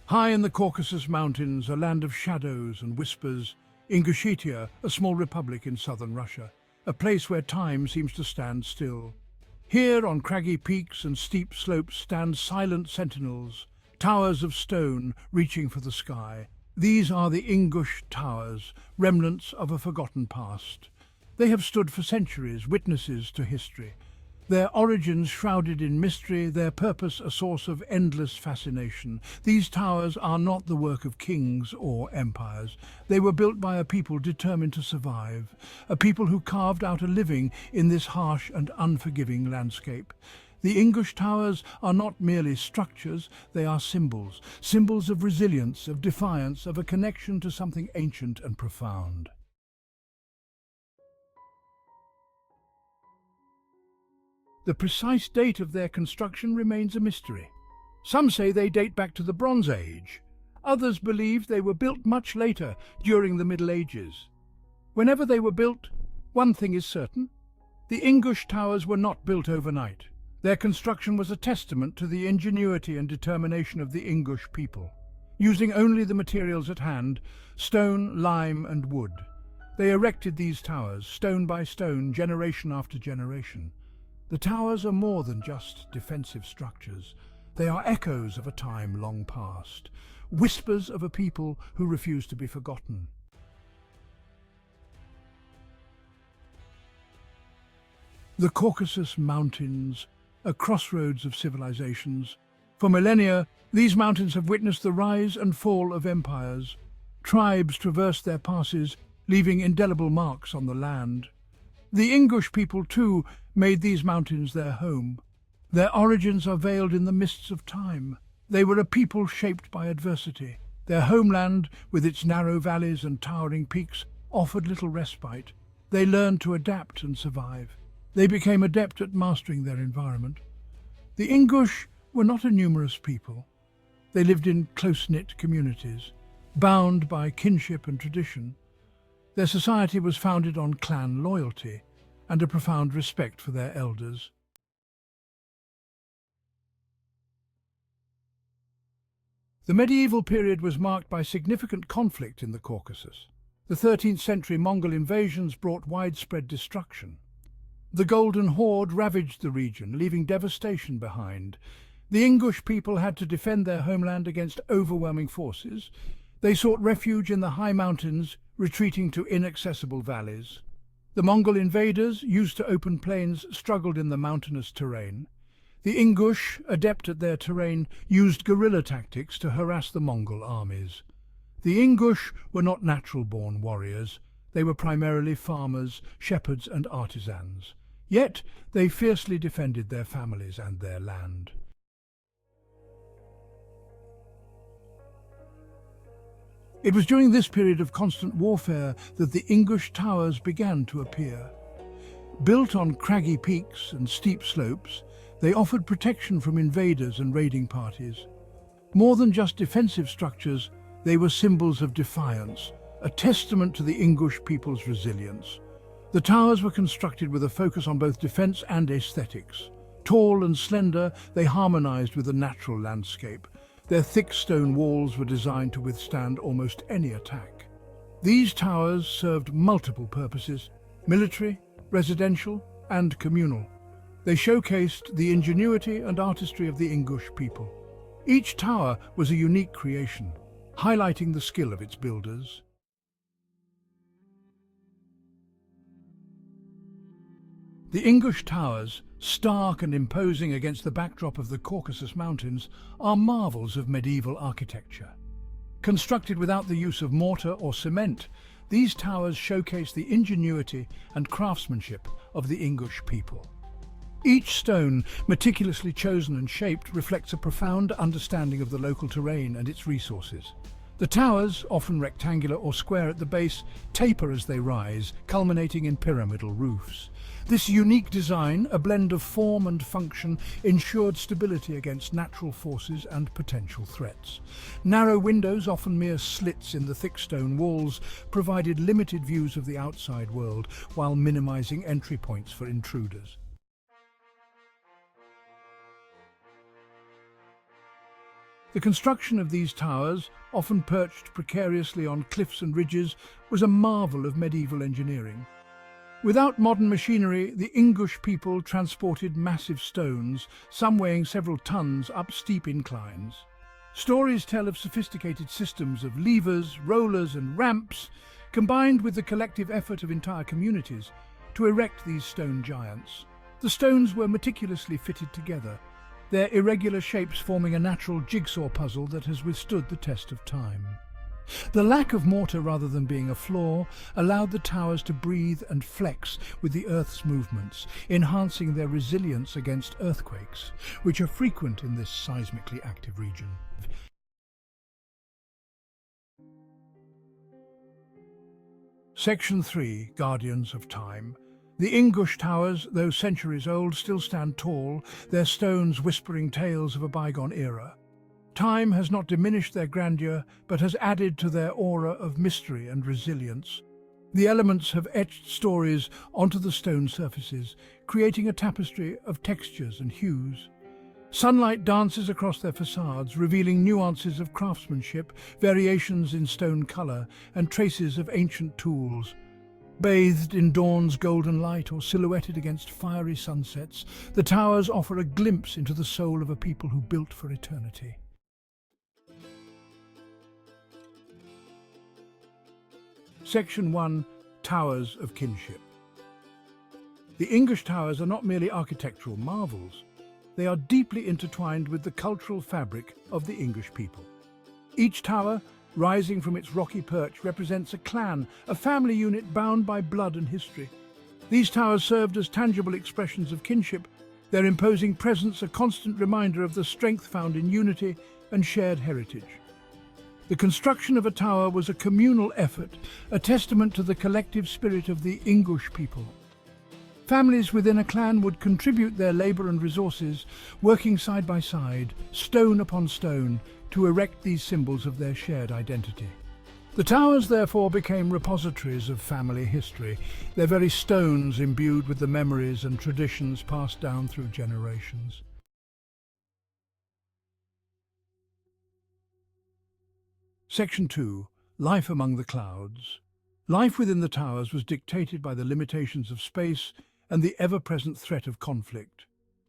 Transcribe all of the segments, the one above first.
High in the Caucasus Mountains, a land of shadows and whispers, Ingushetia, a small republic in southern Russia, a place where time seems to stand still. Here, on craggy peaks and steep slopes, stand silent sentinels, towers of stone reaching for the sky. These are the Ingush Towers, remnants of a forgotten past. They have stood for centuries, witnesses to history. Their origins shrouded in mystery, their purpose a source of endless fascination. These towers are not the work of kings or empires. They were built by a people determined to survive, a people who carved out a living in this harsh and unforgiving landscape. The Ingush Towers are not merely structures, they are symbols. Symbols of resilience, of defiance, of a connection to something ancient and profound. The precise date of their construction remains a mystery. Some say they date back to the Bronze Age. Others believe they were built much later, during the Middle Ages. Whenever they were built, one thing is certain: the Ingush Towers were not built overnight. Their construction was a testament to the ingenuity and determination of the Ingush people. Using only the materials at hand, stone, lime and wood, they erected these towers, stone by stone, generation after generation. The towers are more than just defensive structures. They are echoes of a time long past, whispers of a people who refuse to be forgotten. The Caucasus Mountains, a crossroads of civilizations. For millennia, these mountains have witnessed the rise and fall of empires. Tribes traversed their passes, leaving indelible marks on the land. The Ingush people, too, made these mountains their home. Their origins are veiled in the mists of time. They were a people shaped by adversity. Their homeland, with its narrow valleys and towering peaks, offered little respite. They learned to adapt and survive. They became adept at mastering their environment. The Ingush were not a numerous people. They lived in close-knit communities, bound by kinship and tradition. Their society was founded on clan loyalty and a profound respect for their elders. The medieval period was marked by significant conflict in the Caucasus. The 13th century Mongol invasions brought widespread destruction. The Golden Horde ravaged the region, leaving devastation behind. The Ingush people had to defend their homeland against overwhelming forces. They sought refuge in the high mountains, retreating to inaccessible valleys. The Mongol invaders, used to open plains, struggled in the mountainous terrain. The Ingush, adept at their terrain, used guerrilla tactics to harass the Mongol armies. The Ingush were not natural-born warriors. They were primarily farmers, shepherds and artisans. Yet they fiercely defended their families and their land. It was during this period of constant warfare that the Ingush Towers began to appear. Built on craggy peaks and steep slopes, they offered protection from invaders and raiding parties. More than just defensive structures, they were symbols of defiance, a testament to the Ingush people's resilience. The towers were constructed with a focus on both defense and aesthetics. Tall and slender, they harmonized with the natural landscape. Their thick stone walls were designed to withstand almost any attack. These towers served multiple purposes: military, residential, and communal. They showcased the ingenuity and artistry of the Ingush people. Each tower was a unique creation, highlighting the skill of its builders. The Ingush Towers, stark and imposing against the backdrop of the Caucasus Mountains, are marvels of medieval architecture. Constructed without the use of mortar or cement, these towers showcase the ingenuity and craftsmanship of the Ingush people. Each stone, meticulously chosen and shaped, reflects a profound understanding of the local terrain and its resources. The towers, often rectangular or square at the base, taper as they rise, culminating in pyramidal roofs. This unique design, a blend of form and function, ensured stability against natural forces and potential threats. Narrow windows, often mere slits in the thick stone walls, provided limited views of the outside world, while minimizing entry points for intruders. The construction of these towers, often perched precariously on cliffs and ridges, was a marvel of medieval engineering. Without modern machinery, the Ingush people transported massive stones, some weighing several tons, up steep inclines. Stories tell of sophisticated systems of levers, rollers and ramps, combined with the collective effort of entire communities to erect these stone giants. The stones were meticulously fitted together, their irregular shapes forming a natural jigsaw puzzle that has withstood the test of time. The lack of mortar rather than being a flaw allowed the towers to breathe and flex with the Earth's movements, enhancing their resilience against earthquakes, which are frequent in this seismically active region. Section 3. Guardians of Time. The Ingush Towers, though centuries old, still stand tall, their stones whispering tales of a bygone era. Time has not diminished their grandeur, but has added to their aura of mystery and resilience. The elements have etched stories onto the stone surfaces, creating a tapestry of textures and hues. Sunlight dances across their facades, revealing nuances of craftsmanship, variations in stone colour, and traces of ancient tools. Bathed in dawn's golden light or silhouetted against fiery sunsets, the towers offer a glimpse into the soul of a people who built for eternity. Section 1. Towers of Kinship. The Ingush Towers are not merely architectural marvels. They are deeply intertwined with the cultural fabric of the Ingush people. Each tower, rising from its rocky perch, represents a clan, a family unit bound by blood and history. These towers served as tangible expressions of kinship, their imposing presence a constant reminder of the strength found in unity and shared heritage. The construction of a tower was a communal effort, a testament to the collective spirit of the Ingush people. Families within a clan would contribute their labour and resources, working side by side, stone upon stone, to erect these symbols of their shared identity. The towers therefore became repositories of family history, their very stones imbued with the memories and traditions passed down through generations. Section 2. Life among the clouds. Life within the towers was dictated by the limitations of space and the ever-present threat of conflict.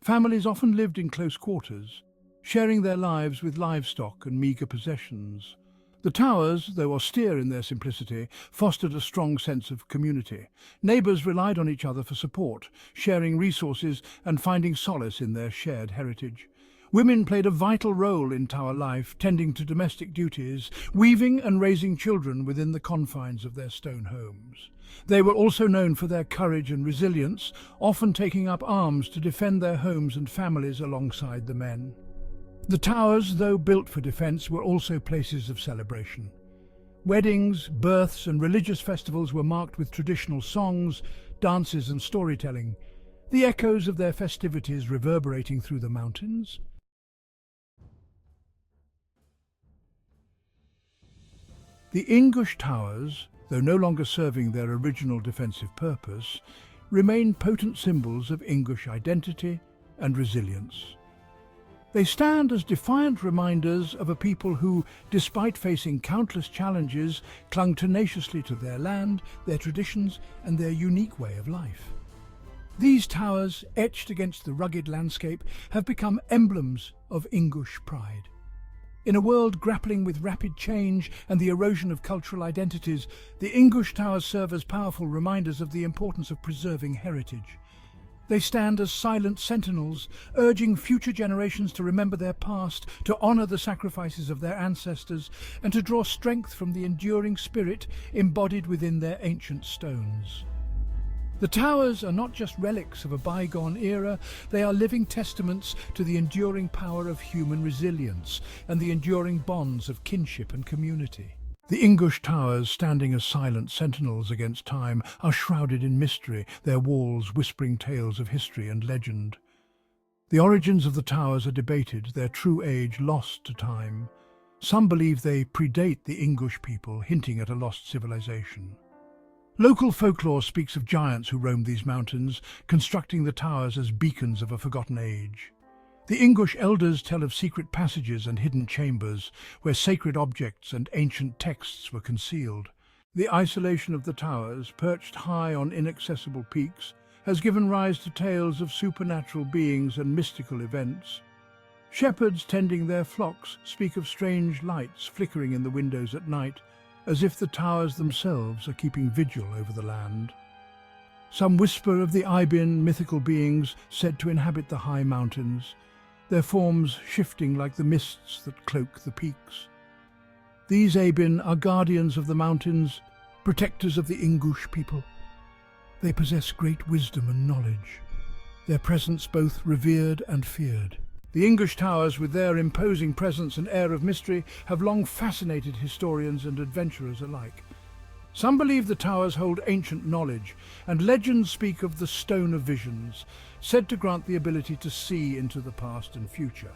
Families often lived in close quarters, sharing their lives with livestock and meagre possessions. The towers, though austere in their simplicity, fostered a strong sense of community. Neighbours relied on each other for support, sharing resources and finding solace in their shared heritage. Women played a vital role in tower life, tending to domestic duties, weaving and raising children within the confines of their stone homes. They were also known for their courage and resilience, often taking up arms to defend their homes and families alongside the men. The towers, though built for defence, were also places of celebration. Weddings, births and religious festivals were marked with traditional songs, dances and storytelling, the echoes of their festivities reverberating through the mountains. The Ingush Towers, though no longer serving their original defensive purpose, remain potent symbols of Ingush identity and resilience. They stand as defiant reminders of a people who, despite facing countless challenges, clung tenaciously to their land, their traditions, and their unique way of life. These towers, etched against the rugged landscape, have become emblems of Ingush pride. In a world grappling with rapid change and the erosion of cultural identities, the Ingush Towers serve as powerful reminders of the importance of preserving heritage. They stand as silent sentinels, urging future generations to remember their past, to honour the sacrifices of their ancestors, and to draw strength from the enduring spirit embodied within their ancient stones. The towers are not just relics of a bygone era, they are living testaments to the enduring power of human resilience and the enduring bonds of kinship and community. The Ingush Towers, standing as silent sentinels against time, are shrouded in mystery, their walls whispering tales of history and legend. The origins of the towers are debated, their true age lost to time. Some believe they predate the Ingush people, hinting at a lost civilization. Local folklore speaks of giants who roamed these mountains, constructing the towers as beacons of a forgotten age. The Ingush elders tell of secret passages and hidden chambers where sacred objects and ancient texts were concealed. The isolation of the towers, perched high on inaccessible peaks, has given rise to tales of supernatural beings and mystical events. Shepherds tending their flocks speak of strange lights flickering in the windows at night, as if the towers themselves are keeping vigil over the land. Some whisper of the Ibin, mythical beings said to inhabit the high mountains, their forms shifting like the mists that cloak the peaks. These Ibin are guardians of the mountains, protectors of the Ingush people. They possess great wisdom and knowledge, their presence both revered and feared. The Ingush Towers, with their imposing presence and air of mystery, have long fascinated historians and adventurers alike. Some believe the towers hold ancient knowledge, and legends speak of the Stone of Visions, said to grant the ability to see into the past and future.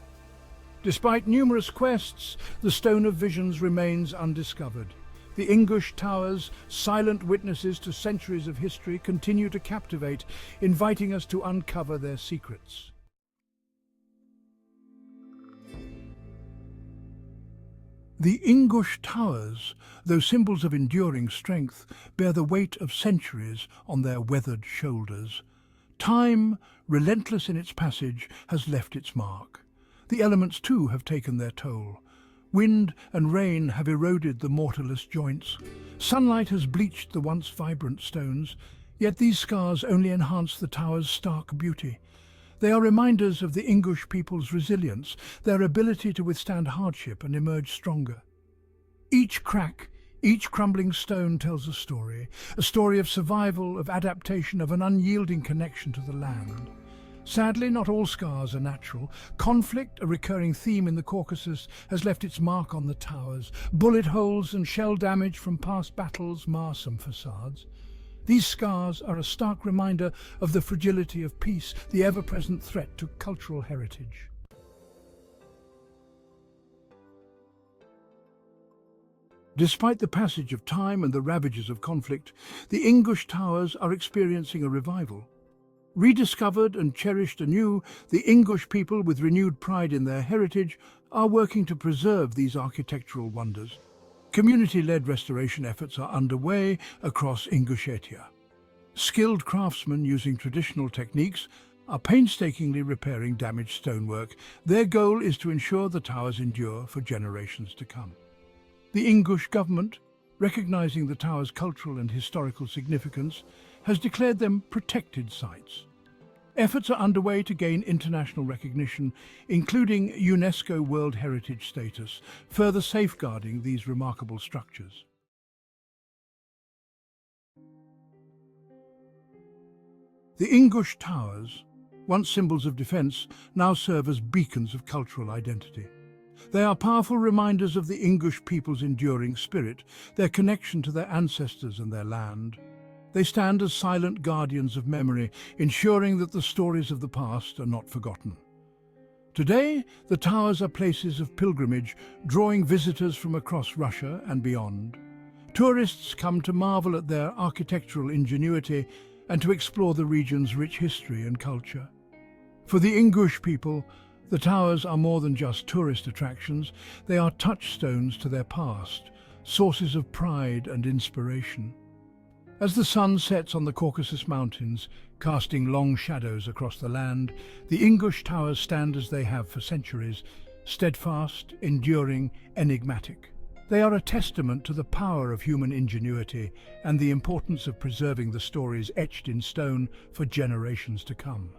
Despite numerous quests, the Stone of Visions remains undiscovered. The Ingush Towers, silent witnesses to centuries of history, continue to captivate, inviting us to uncover their secrets. The Ingush Towers, though symbols of enduring strength, bear the weight of centuries on their weathered shoulders. Time, relentless in its passage, has left its mark. The elements too have taken their toll. Wind and rain have eroded the mortarless joints. Sunlight has bleached the once vibrant stones, yet these scars only enhance the tower's stark beauty. They are reminders of the Ingush people's resilience, their ability to withstand hardship and emerge stronger. Each crack, each crumbling stone tells a story of survival, of adaptation, of an unyielding connection to the land. Sadly, not all scars are natural. Conflict, a recurring theme in the Caucasus, has left its mark on the towers. Bullet holes and shell damage from past battles mar some facades. These scars are a stark reminder of the fragility of peace, the ever-present threat to cultural heritage. Despite the passage of time and the ravages of conflict, the Ingush Towers are experiencing a revival. Rediscovered and cherished anew, the Ingush people, with renewed pride in their heritage, are working to preserve these architectural wonders. Community-led restoration efforts are underway across Ingushetia. Skilled craftsmen using traditional techniques are painstakingly repairing damaged stonework. Their goal is to ensure the towers endure for generations to come. The Ingush government, recognizing the tower's cultural and historical significance, has declared them protected sites. Efforts are underway to gain international recognition, including UNESCO World Heritage status, further safeguarding these remarkable structures. The Ingush Towers, once symbols of defense, now serve as beacons of cultural identity. They are powerful reminders of the Ingush people's enduring spirit, their connection to their ancestors and their land. They stand as silent guardians of memory, ensuring that the stories of the past are not forgotten. Today, the towers are places of pilgrimage, drawing visitors from across Russia and beyond. Tourists come to marvel at their architectural ingenuity and to explore the region's rich history and culture. For the Ingush people, the towers are more than just tourist attractions. They are touchstones to their past, sources of pride and inspiration. As the sun sets on the Caucasus Mountains, casting long shadows across the land, the Ingush Towers stand as they have for centuries, steadfast, enduring, enigmatic. They are a testament to the power of human ingenuity and the importance of preserving the stories etched in stone for generations to come.